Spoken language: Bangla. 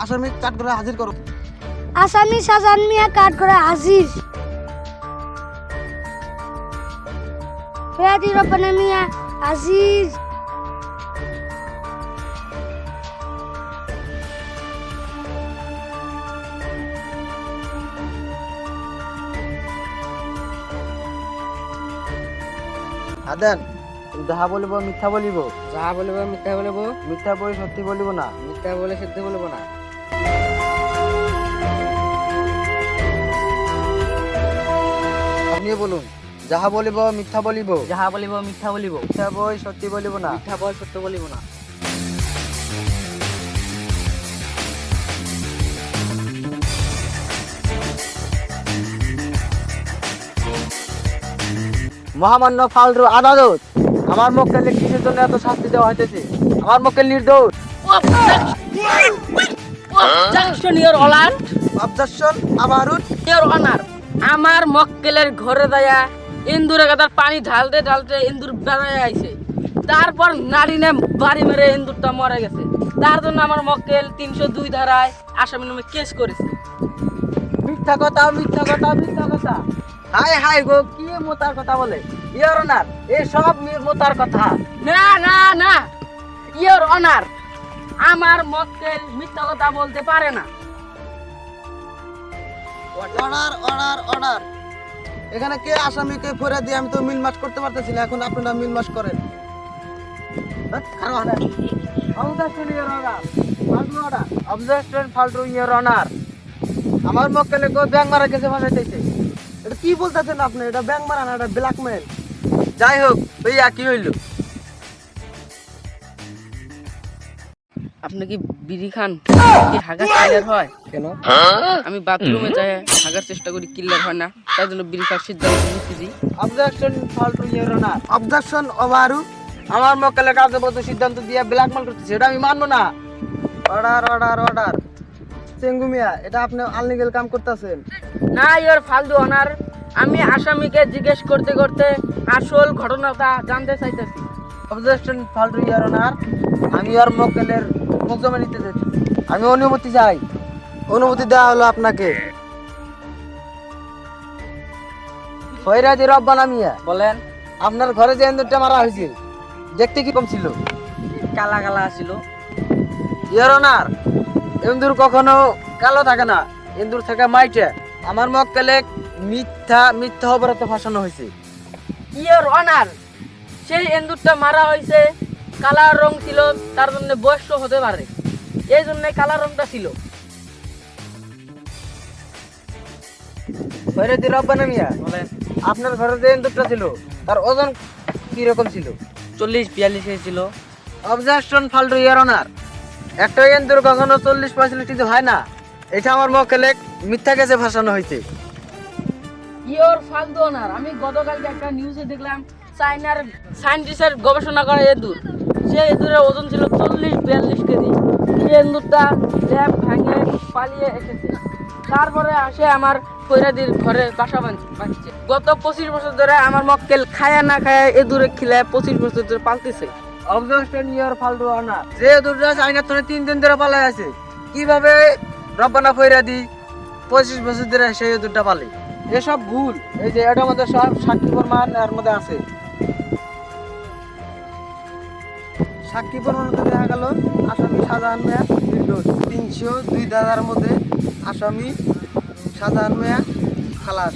আসামি কাঠ করে হাজির করো। আসামি শাহজাহান মিয়া কাঠ করে হাজির। ফেয়াদি রব্বানা মিয়া হাজির। আদেন যাহা বলিব মিথ্যা বলিব, যাহা বলিব মিথ্যা বলিব, মিথ্যা বই সত্যি বলিব না। মিথ্যা বলে সত্যি বলিব না। আপনিও বলুন। যাহা বলিব মিথ্যা বলিব, যাহা বলিব মিথ্যা বলিব, মিথ্যা বই সত্যি বলিব না। মিথ্যা বল সত্য বলিব না। মহামান্য ফালরু আদালত, আমার মক্কেলকে কিসের জন্য এত শাস্তি দেওয়া হইতেছে? আমার মক্কেল নির্দোষ। Objection, your honor. অবজেকশন আবারুন। Your honor, আমার মক্কেলের ঘরে দয়া ইন্দুরে গাদার পানি ঢালতে ঢালতে ইন্দুর বেড়ায় আইছে, তারপর নারীনে বাড়ি মেরে ইন্দুরটা মরে গেছে। তার জন্য আমার মক্কেল 302 ধারায় আসামি নামে কেস করেছে। মিথ্যা কথা, মিথ্যা কথা, মিথ্যা কথা। হাই হাই গো, কি মোতার কথা বলে? ইওর অনার, এই সব মোতার কথা। না না না, ইওর অনার, আমার মক্কেল মিথ্যা কথা বলতে পারে না। Order order order. এখানে কে আসামিকে ফেরা দিয়ে আমি তো মিল মাস করতে পারতেছি না, এখন আপনারা মিল মাস করেন। অবজেকশন ফালতু ইওর অনার, আমার মক্কেলে কো ব্যাংক মারা কেসে ফাঁসাইতেছে। এটা কি বলতেছেন আপনি? এটা ব্যাংক মারা না, এটা ব্ল্যাকমেল। যাই হোক ভাইয়া, কি হইল? আপনি কি বিড়ি খান? কি হাগার ক্লিয়ার হয়? কেন? আমি বাথরুমে যাই হাগার চেষ্টা করি, ক্লিয়ার হয় না, তাই জন্য বিড়ি খাওয়ার সিদ্ধান্ত নিয়েছি। অবজেকশন ফালতু ইওর অনার। অবজেকশন ওভারু। আমার মক্কেলে কাজে বলতে সিদ্ধান্ত দিয়ে ব্ল্যাকমেল করতেছে, এটা আমি মানবো না। Order order order. চেঙ্গু মিয়া, এটা আপনি আনলিগেল কাম করতেছেন। না ইওর ফালতু অনার, আমি আসামিকে জিজ্ঞেস করতে করতে আসল ঘটনাটা জানতে চাইতেছি। অবজেকশন ফালতু ইওর অনার, আমি আর মক্কেলের মোকদ্দমা নিতে চাইছি। আমি অনুমতি চাই। অনুমতি দেওয়া হলো আপনাকে। ফয়রাজি রব্বানা মিয়া, বলেন। আপনার ঘরে যে ইন্দুরটা মারা হয়েছে দেখতে কি কম ছিল? কালা কালা ছিল। ইওর অনার, ইন্দুর কখনো কালো থাকে না, ইন্দুর থাকে মাইটে। আমার মক্কেলে মিথ্যা মিথ্যা অপরাধে ফাঁসানো হয়েছে। ইওর অনার, সেই এন্দুরটা মারা হয়েছে, কালা রং ছিল, তার জন্য বয়স্ক হতে পারে, এই জন্য কালা রংটা ছিল। ফয়রাজি রব্বানা মিয়া, বলেন। আপনার ঘরে যে ইন্দুরটা ছিল তার ওজন কি রকম ছিল? 40-42 কেজি ছিল। অবজেকশন ফালতু ইওর অনার, একটা ইন্দুর কখনো 40-45 কেজি হয় না। এটা আমার মক্কেলে মিথ্যা কেসে ফাঁসানো হয়েছে। ইওর ফালতু অনার, আমি গতকালকে একটা নিউজে দেখলাম চায়নার সায়েন্টিস্টের গবেষণা করা এন্দুর, সেই এন্দুরের ওজন ছিল 40-42 কেজি। সেই এন্দুরটা ল্যাব ভাঙে পালিয়ে এসেছে, তারপরে আসে আমার ফয়রাদির ঘরে বাসা বাঁধছে। গত 25 বছর ধরে আমার মক্কেল খায়া না খায়া এদুরে খিলায় 25 বছর ধরে পালতেছে। অবজেকশন ইওর ফালতু অনার, যে ইন্দুরটা চাইনার থেকে 3 দিন ধরে পালাই আছে, কিভাবে রব্বানা ফয়রাদি 25 বছর ধরে সেই ইন্দুরটা পালে? এসব ভুল। এই যে এটার মধ্যে সব সাক্ষী প্রমাণ এর মধ্যে আছে। সাক্ষী প্রমাণতে দেখা গেল আসামি শাহজাহান মিয়া নির্দোষ। 302 ধারার মধ্যে আসামি শাহজাহান মিয়া খালাস।